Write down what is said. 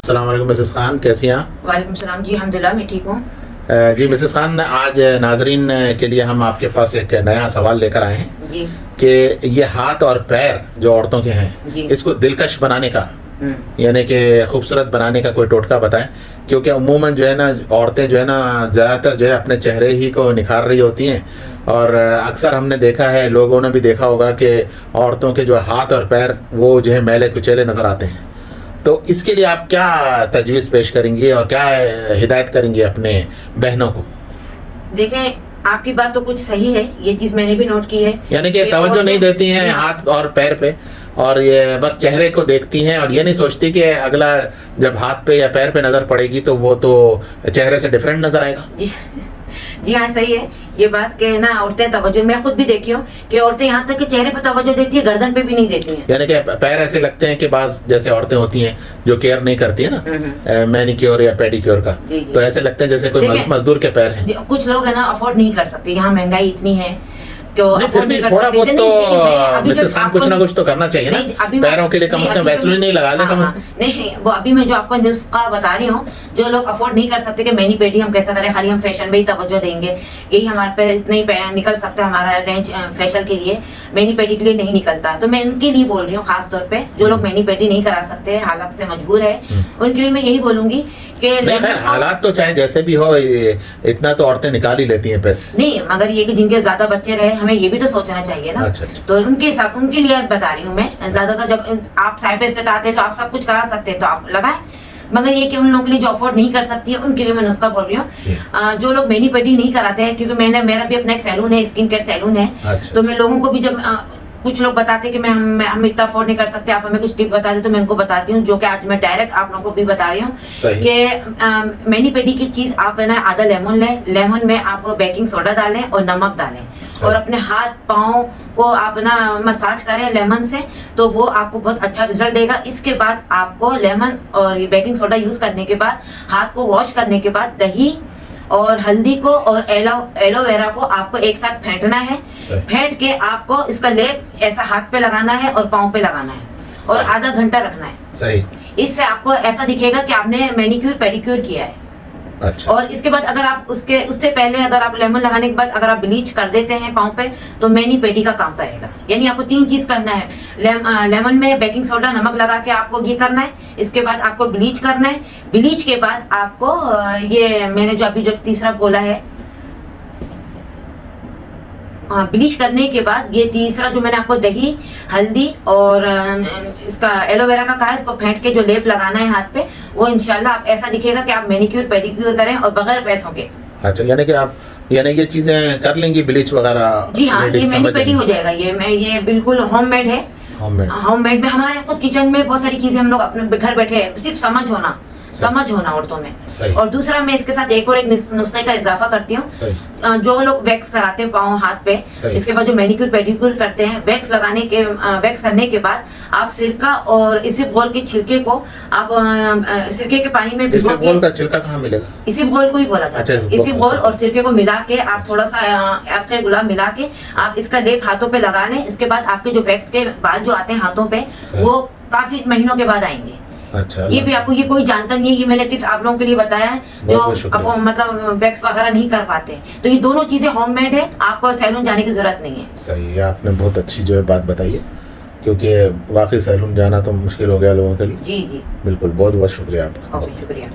अस्सलाम वालेकुम मिसेस खान, कैसी हैं आप? वालेकुम सलाम जी, अल्हम्दुलिल्लाह मैं ठीक हूँ। जी मिसेस खान, आज नाजरीन के लिए हम आपके पास एक नया सवाल लेकर आए हैं जी कि ये हाथ और पैर जो औरतों के हैं जी। इसको दिलकश बनाने का यानी कि खूबसूरत बनाने का कोई टोटका बताएं, क्योंकि अमूमन जो है ना औरतें जो है ना ज़्यादातर जो है अपने चेहरे ही को निखार रही होती हैं, और अक्सर हमने देखा है, लोगों ने भी देखा होगा कि औरतों के जो हाथ और पैर वो जो है मैले कुचैले नज़र आते हैं। तो इसके लिए आप क्या तजवीज़ पेश करेंगे और क्या हिदायत करेंगे अपने बहनों को? देखें, आपकी बात तो कुछ सही है, ये चीज़ मैंने भी नोट की है। यानी कि तवज्जो नहीं देती हैं हाथ और पैर पे, और ये बस चेहरे को देखती हैं और ये नहीं सोचती कि अगला जब हाथ पे या पैर पे नज़र पड़ेगी तो वो तो चेहरे से डिफरेंट नज़र आएगा। जी हाँ, सही है ये बात के ना, औरतें तवज्जो, मैं खुद भी देखी हूँ कि औरतें यहाँ तक कि चेहरे पे तवज्जो देती है, गर्दन पे भी नहीं देती हैं। यानी कि पैर ऐसे लगते हैं कि बाज जैसे औरतें होती हैं जो केयर नहीं करती है ना, मैनिक्योर या पेडिक्योर का, तो ऐसे लगते हैं जैसे कोई मजदूर के पैर हैं। कुछ लोग है ना अफोर्ड नहीं कर सकते, यहाँ महंगाई इतनी है नहीं, फिर भी थोड़ा बहुत तो मिसेस खान कुछ ना कुछ तो करना चाहिए ना, पैरों के लिए कम से कम वैसलीन नहीं लगा ले कम से कम। नहीं, वो अभी मैं जो आपको नुस्खा बता रही हूँ, जो लोग अफोर्ड नहीं कर सकते कि मैनी पेडी हम कैसा करें, खाली हम फैशन में ही तवज्जो देंगे, यही हमारे पे इतना ही निकल सकता है हमारा रेंज फैशन के लिए, मैनी पेडी के लिए नहीं निकलता। तो मैं उनके लिए बोल रही हूँ, खास तौर पे जो लोग मैनी पेडी नहीं करा सकते, हालात से मजबूर है, उनके लिए मैं यही बोलूंगी कि हालात तो चाहे जैसे भी हो, इतना तो औरतें निकाल ही लेती हैं पैसे। नहीं, मगर ये कि जिनके ज्यादा बच्चे रहे, हमें ये भी तो सोचना चाहिए ना। अच्छा। तो उनके हिसाब, उनके लिए बता रही हूँ मैं। ज्यादातर जब आप साइबर से आते हैं तो आप सब कुछ करा सकते हैं तो आप लगाए, मगर ये कि उन लोगों के लिए जो अफोर्ड नहीं कर सकती है उनके लिए मैं नुस्खा बोल रही हूँ। जो लोग मैनी पेडी नहीं कराते हैं, क्योंकि मेरा भी अपना एक सैलून है, स्किन केयर सैलून है। अच्छा। तो मैं लोगों को भी जब कुछ लोग बताते हैं कि हम इतना अफोर्ड नहीं कर सकते, आप हमें कुछ टिप बता दें, तो मैं उनको बताती हूँ, जो कि आज मैं डायरेक्ट आप लोगों को भी बता रही हूँ कि मैनी पेडी की चीज आप है ना, आधा लेमन लें, लेमन में आप बेकिंग सोडा डालें और नमक डालें, और अपने हाथ पाँव को आप ना मसाज करें लेमन से, तो वो आपको बहुत अच्छा रिजल्ट देगा। इसके बाद आपको लेमन और ये बेकिंग सोडा यूज करने के बाद, हाथ को वॉश करने के बाद, दही और हल्दी को और एलोवेरा को आपको एक साथ फेंटना है। फेंट के आपको इसका लेप ऐसा हाथ पे लगाना है और पाँव पे लगाना है, और आधा घंटा रखना है। सही। इससे आपको ऐसा दिखेगा कि आपने मैनिक्योर पेडिक्योर किया है। अच्छा। और इसके बाद अगर आप उससे पहले अगर आप लेमन लगाने के बाद अगर आप ब्लीच कर देते हैं पाँव पे, तो मैनी पेडी का काम करेगा। यानी आपको 3 चीज करना है, लेमन में बेकिंग सोडा नमक लगा के आपको ये करना है, इसके बाद आपको ब्लीच करना है, ब्लीच के बाद आपको ये मैंने जो अभी जो तीसरा बोला है, ब्लीच करने के बाद ये तीसरा जो मैंने आपको दही, हल्दी और इसका एलोवेरा का कहा है, इसको फेंट के जो लेप लगाना है हाथ पे, वो इंशाल्लाह आप ऐसा दिखेगा कि आप मैनिक्योर पेडिक्योर करें और बगैर पैसों के। अच्छा, यानी कि आप ये चीजें कर लेंगी, ब्लीच वगैरह? जी हाँ, ये मैनी पेडी हो जाएगा। ये बिल्कुल होममेड है। होममेड में हमारे खुद किचन में बहुत सारी चीजें हम लोग अपने घर बैठे, सिर्फ समझ होना औरतों में। और दूसरा मैं इसके साथ एक और एक नुस्खे का इजाफा करती हूँ। जो लोग वैक्स कराते हैं पाँव हाथ पे, इसके बाद जो मैनिक्योर पेडिक्योर करते हैं, वैक्स करने के बाद आप सिरका और इसबगोल के छिलके को आप सिरके के पानी में भिगो के, इसबगोल का छिलका कहाँ मिलेगा? इसबगोल को ही बोला जाता है। इसबगोल और सिरके को मिला के आप थोड़ा सा अर्क गुलाब मिला के आप इसका लेप हाथों पे लगा लें। इसके बाद आपके जो वैक्स के बाल जो आते हैं हाथों पे, वो काफी महीनों के बाद आएंगे। अच्छा। ये भी आपको, ये कोई जानता नहीं है, ये मैंने टिप्स आप लोगों के लिए बताया है जो मतलब वैक्स वगैरह नहीं कर पाते। तो ये दोनों चीजें होममेड है, आपको सैलून जाने की जरूरत नहीं है। सही है, आपने बहुत अच्छी जो है बात बताई है, क्योंकि वाकई सैलून जाना तो मुश्किल हो गया लोगों के लिए। जी जी, बिल्कुल, बहुत बहुत शुक्रिया आपका। शुक्रिया।